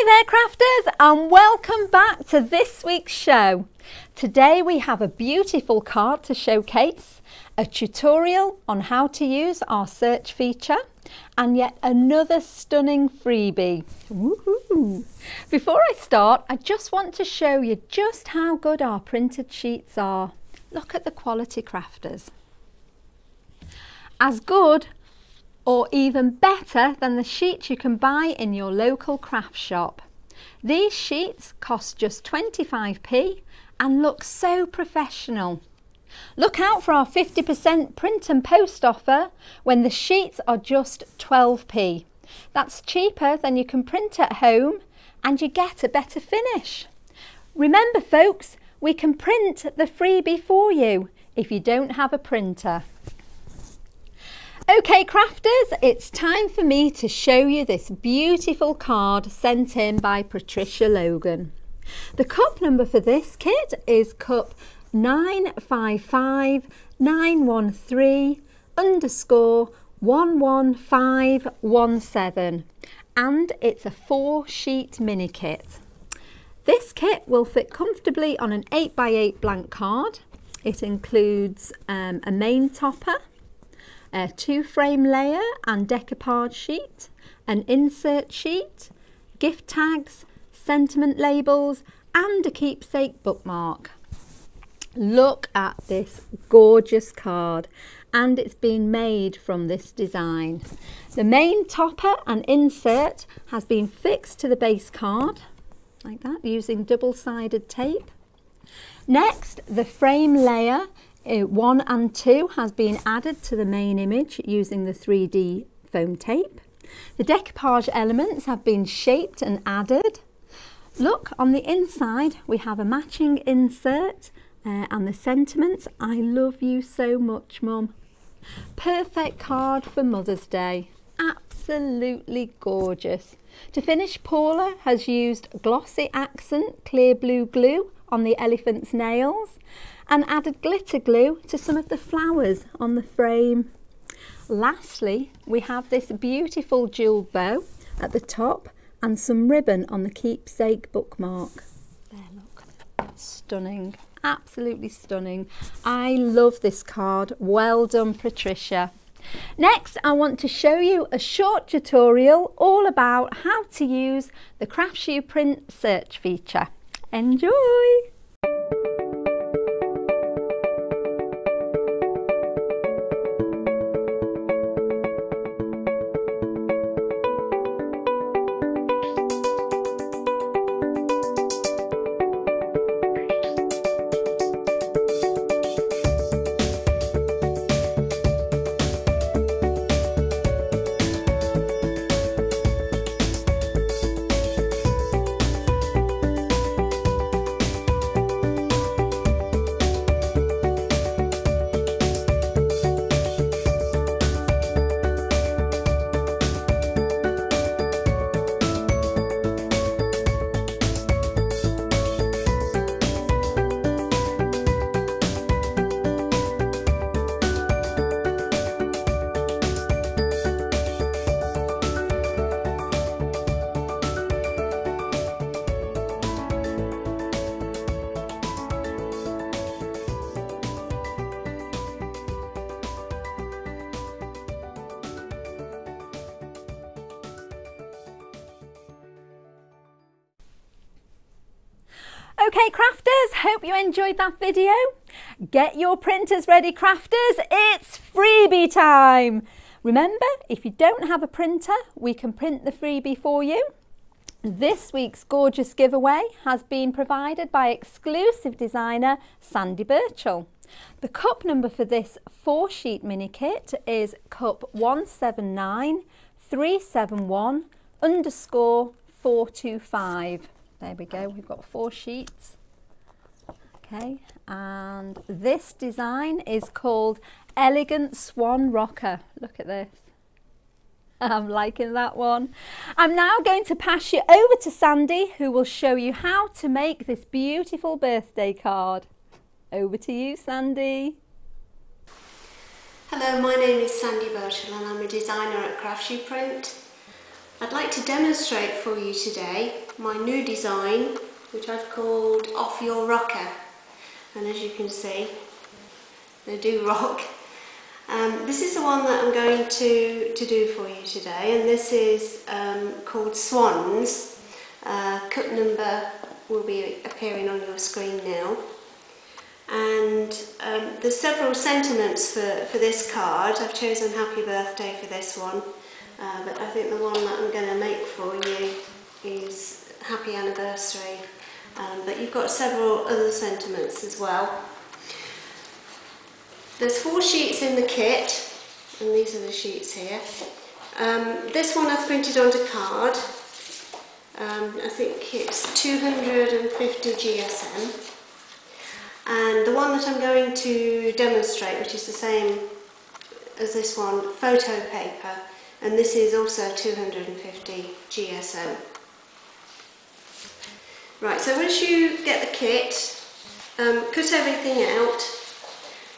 Hi there crafters, and welcome back to this week's show. Today we have a beautiful card to showcase, a tutorial on how to use our search feature, and yet another stunning freebie. Woohoo! Before I start, I just want to show you just how good our printed sheets are. Look at the quality, crafters. As good or even better than the sheets you can buy in your local craft shop. These sheets cost just 25p and look so professional. Look out for our 50% print and post offer when the sheets are just 12p. That's cheaper than you can print at home and you get a better finish. Remember folks, we can print the freebie for you if you don't have a printer. Okay crafters, it's time for me to show you this beautiful card sent in by Patricia Logan. The cup number for this kit is cup 955913_11517 and it's a 4-sheet mini kit. This kit will fit comfortably on an 8x8 blank card. It includes a main topper, a 2-frame layer and decoupage sheet, an insert sheet, gift tags, sentiment labels and a keepsake bookmark. Look at this gorgeous card, and it's been made from this design. The main topper and insert has been fixed to the base card like that using double-sided tape. Next, the frame layer 1 and 2 has been added to the main image using the 3D foam tape. The decoupage elements have been shaped and added. Look, on the inside we have a matching insert and the sentiments, I love you so much Mum. Perfect card for Mother's Day. Absolutely gorgeous. To finish, Paula has used glossy accent clear blue glue on the elephant's nails and added glitter glue to some of the flowers on the frame. Lastly, we have this beautiful jewelled bow at the top and some ribbon on the keepsake bookmark. There, look, stunning, absolutely stunning. I love this card. Well done, Patricia. Next, I want to show you a short tutorial all about how to use the Craftsuprint search feature. Enjoy! Okay crafters, hope you enjoyed that video. Get your printers ready crafters, it's freebie time. Remember, if you don't have a printer, we can print the freebie for you. This week's gorgeous giveaway has been provided by exclusive designer Sandie Burchell. The cup number for this 4-sheet mini kit is cup 179371_425. There we go, we've got 4 sheets. Okay, and this design is called Elegant Swan Rocker. Look at this. I'm liking that one. I'm now going to pass you over to Sandie, who will show you how to make this beautiful birthday card. Over to you, Sandie. Hello, my name is Sandie Burchell and I'm a designer at Craftsuprint. I'd like to demonstrate for you today my new design, which I've called Off Your Rocker. And as you can see, they do rock. This is the one that I'm going to do for you today, and this is called Swans. Cut number will be appearing on your screen now. And there's several sentiments for this card. I've chosen Happy Birthday for this one, but I think the one that I'm going to make for you is Happy Anniversary. But you've got several other sentiments as well. There's 4 sheets in the kit, and these are the sheets here. This one I've printed onto card. I think it's 250 GSM. And the one that I'm going to demonstrate, which is the same as this one, photo paper, and this is also 250 GSM. Right, so once you get the kit, cut everything out,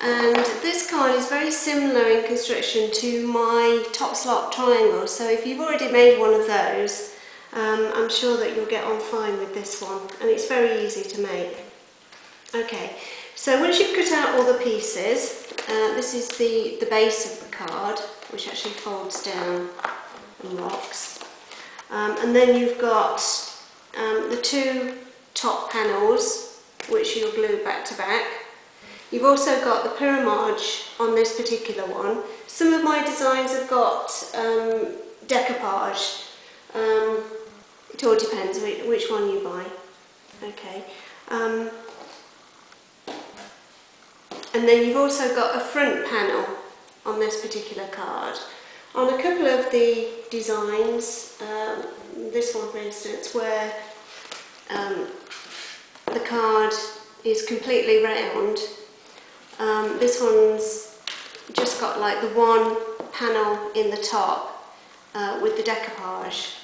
and this card is very similar in construction to my top slot triangle, so if you've already made one of those, I'm sure that you'll get on fine with this one, and it's very easy to make. Okay, so once you've cut out all the pieces, this is the base of the card, which actually folds down and rocks. And then you've got the 2 top panels, which you'll glue back to back. You've also got the pyramaged on this particular one. Some of my designs have got decoupage. It all depends which one you buy. Okay. And then you've also got a front panel on this particular card. On a couple of the designs, this one for instance, where the card is completely round, this one's just got like the one panel in the top with the decoupage.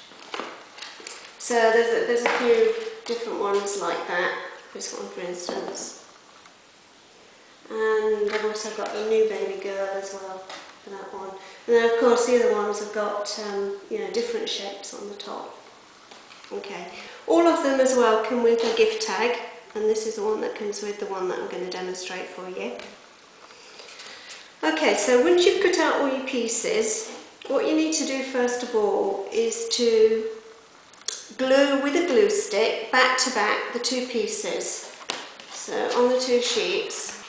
So there's a few different ones like that, this one for instance. And I've also got the new baby girl as well for that one. And then of course the other ones have got you know, different shapes on the top. Okay, all of them as well come with a gift tag, and this is the one that comes with the one that I'm going to demonstrate for you. Okay, so once you've cut out all your pieces, what you need to do first of all is to glue with a glue stick back to back the 2 pieces. So on the 2 sheets.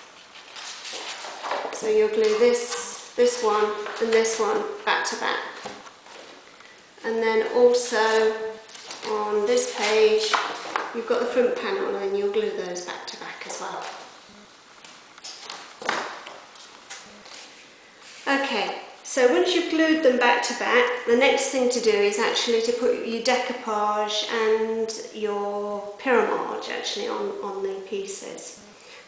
So you'll glue this one and this one back to back. And then also on this page you've got the front panel, and you'll glue those back to back as well. Okay, so once you've glued them back to back, the next thing to do is actually to put your decoupage and your pyramage actually on the pieces.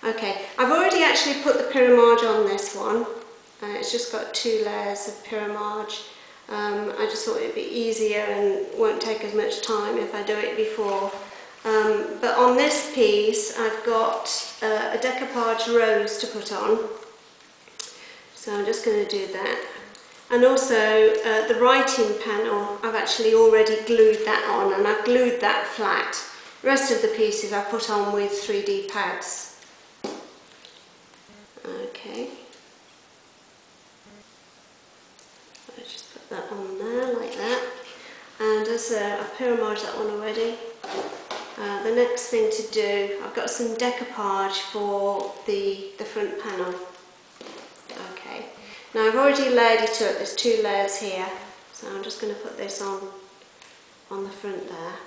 Okay, I've already actually put the pyramage on this one. It's just got 2 layers of pyramage. I just thought it'd be easier and won't take as much time if I do it before. But on this piece I've got a decoupage rose to put on. So I'm just going to do that. And also the writing panel, I've actually already glued that on, and I've glued that flat. The rest of the pieces I've put on with 3D pads. Okay, let's just put that on there like that, and as I've pyramaged that one already, the next thing to do, I've got some decoupage for the front panel. Okay, now I've already layered it up, there's 2 layers here, so I'm just going to put this on the front there.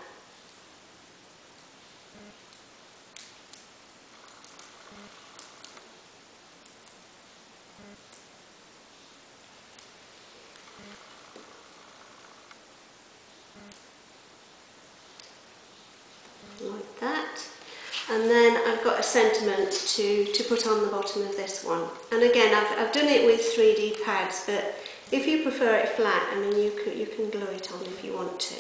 Like that, and then I've got a sentiment to put on the bottom of this one, and again I've done it with 3D pads, but if you prefer it flat, I mean you can glue it on if you want to.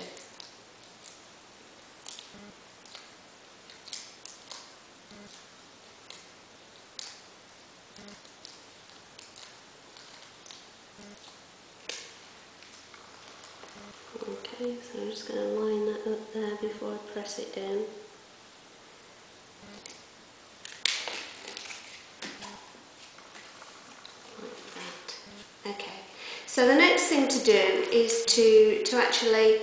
Okay. Okay, so I'm just going to line that up there before I press it down. Like that. Okay, so the next thing to do is to actually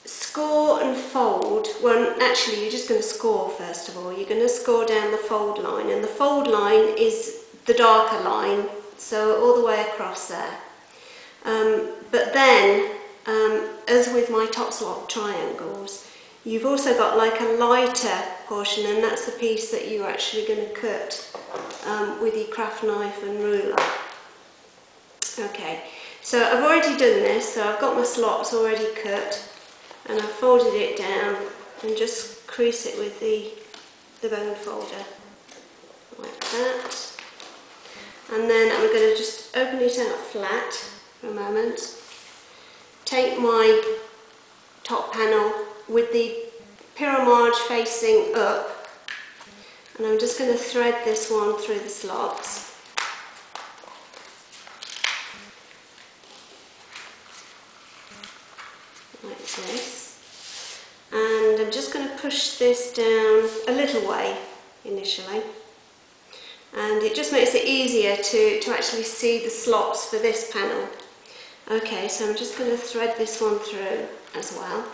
score and fold. Well, actually you're just going to score first of all. You're going to score down the fold line, and the fold line is the darker line, so all the way across there. But then, as with my top slot triangles, you've also got like a lighter portion, and that's the piece that you're actually going to cut with your craft knife and ruler. Okay, so I've already done this, so I've got my slots already cut, and I've folded it down and just crease it with the bone folder, like that. And then I'm going to just open it out flat for a moment. Take my top panel with the pyramaged facing up, and I'm just going to thread this one through the slots. Like this. And I'm just going to push this down a little way initially. And it just makes it easier to actually see the slots for this panel. Okay, so I'm just going to thread this one through as well.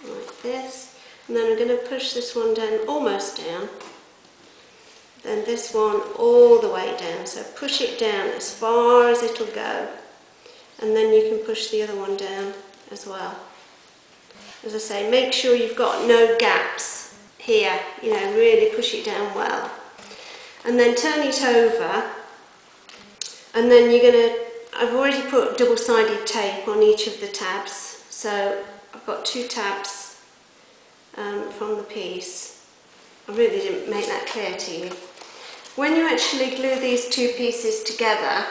Like this. And then I'm going to push this one down, almost down. Then this one all the way down. So push it down as far as it'll go. And then you can push the other one down as well. As I say, make sure you've got no gaps here, you know, really push it down well. And then turn it over, and then you're going to, I've already put double-sided tape on each of the tabs, so I've got 2 tabs from the piece. I really didn't make that clear to you. When you actually glue these 2 pieces together,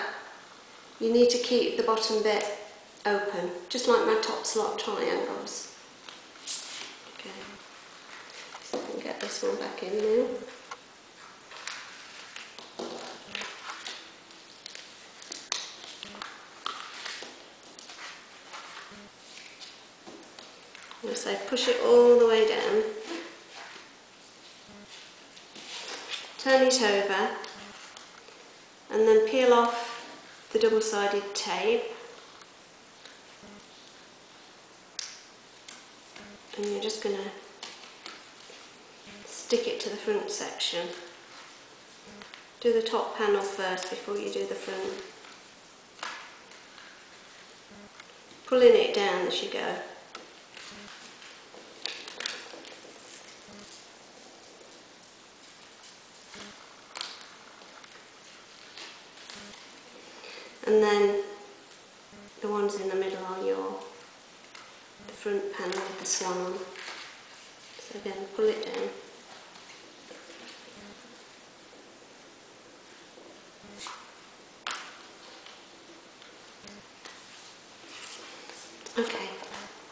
you need to keep the bottom bit open, just like my top slot triangles. Okay, so I can get this one back in now. So push it all the way down, turn it over, and then peel off the double-sided tape, and you're just going to stick it to the front section. Do the top panel first before you do the front. Pulling it down as you go. And then the ones in the middle are the front panel with the swan on. So again, pull it down. Okay,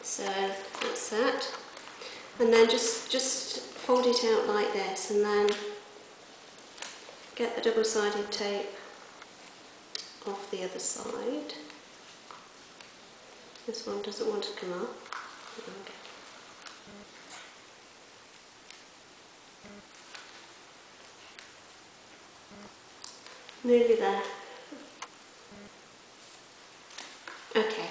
so that's that. And then just fold it out like this, and then get the double-sided tape off the other side. This one doesn't want to come up. Okay. Nearly there. Okay,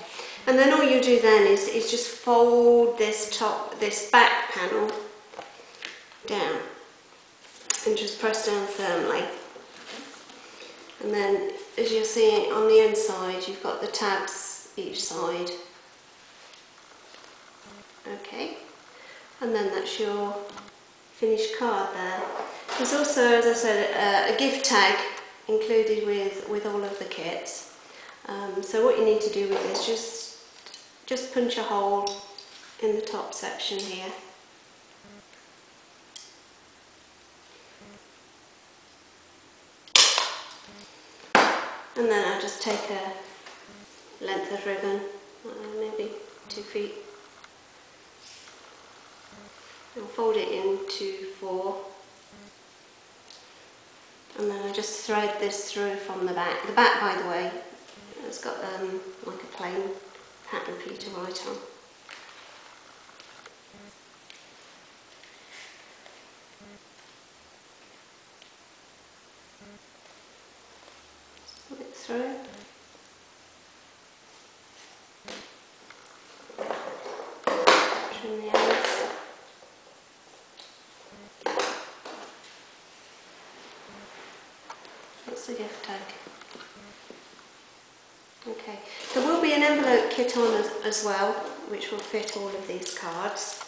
and then all you do then is just fold this back panel down and just press down firmly. And then, as you're seeing on the inside, you've got the tabs each side. Okay, and then that's your finished card there. There's also, as I said, a gift tag included with all of the kits. So what you need to do with this, just punch a hole in the top section here. And then I'll just take a length of ribbon, maybe 2 feet. I'll fold it into 4. and then I just thread this through from the back. The back, by the way, has got like a plain pattern for you to write on. Pull it through. Trim the ends. That's the gift tag. Okay, there will be an envelope kit on as well, which will fit all of these cards.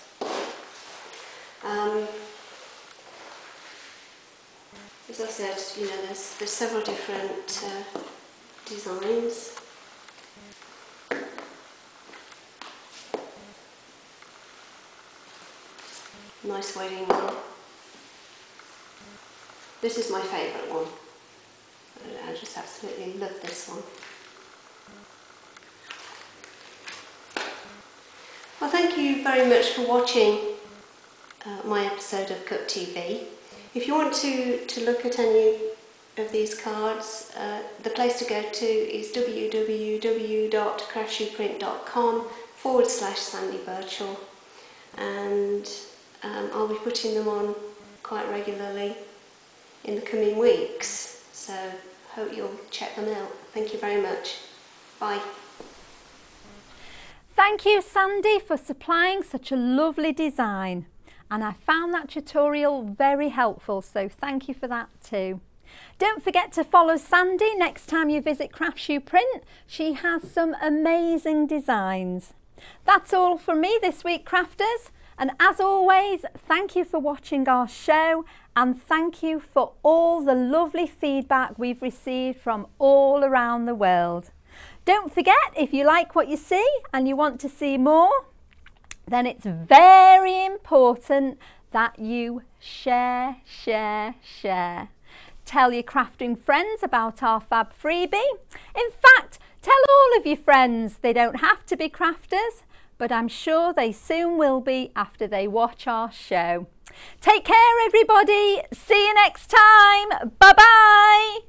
As I said, you know, there's several different designs. Nice wedding one. This is my favourite one. I just absolutely love this one. Well, thank you very much for watching my episode of Cut TV. If you want to look at any of these cards, the place to go to is www.craftsuprint.com/Sandie Burchell, and I'll be putting them on quite regularly in the coming weeks, so hope you'll check them out. Thank you very much. Bye. Thank you, Sandie, for supplying such a lovely design, and I found that tutorial very helpful, so thank you for that too. Don't forget to follow Sandie next time you visit Craftsuprint. She has some amazing designs. That's all from me this week, crafters, and as always, thank you for watching our show, and thank you for all the lovely feedback we've received from all around the world. Don't forget, if you like what you see and you want to see more, then it's very important that you share. Tell your crafting friends about our fab freebie. In fact, tell all of your friends. They don't have to be crafters, but I'm sure they soon will be after they watch our show. Take care, everybody. See you next time. Bye-bye.